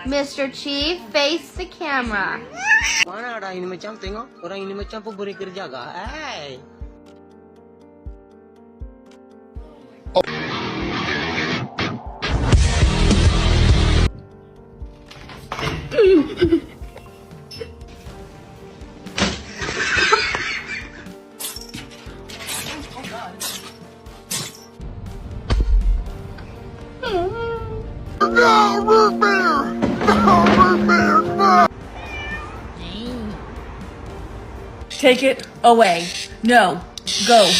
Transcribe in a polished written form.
Mr. Chief, face the camera. Mana ada ini macam tengok orang ini macam pemberi kerja kah? Hey. No, root beer! No, root beer! No! Take it away. No. Go.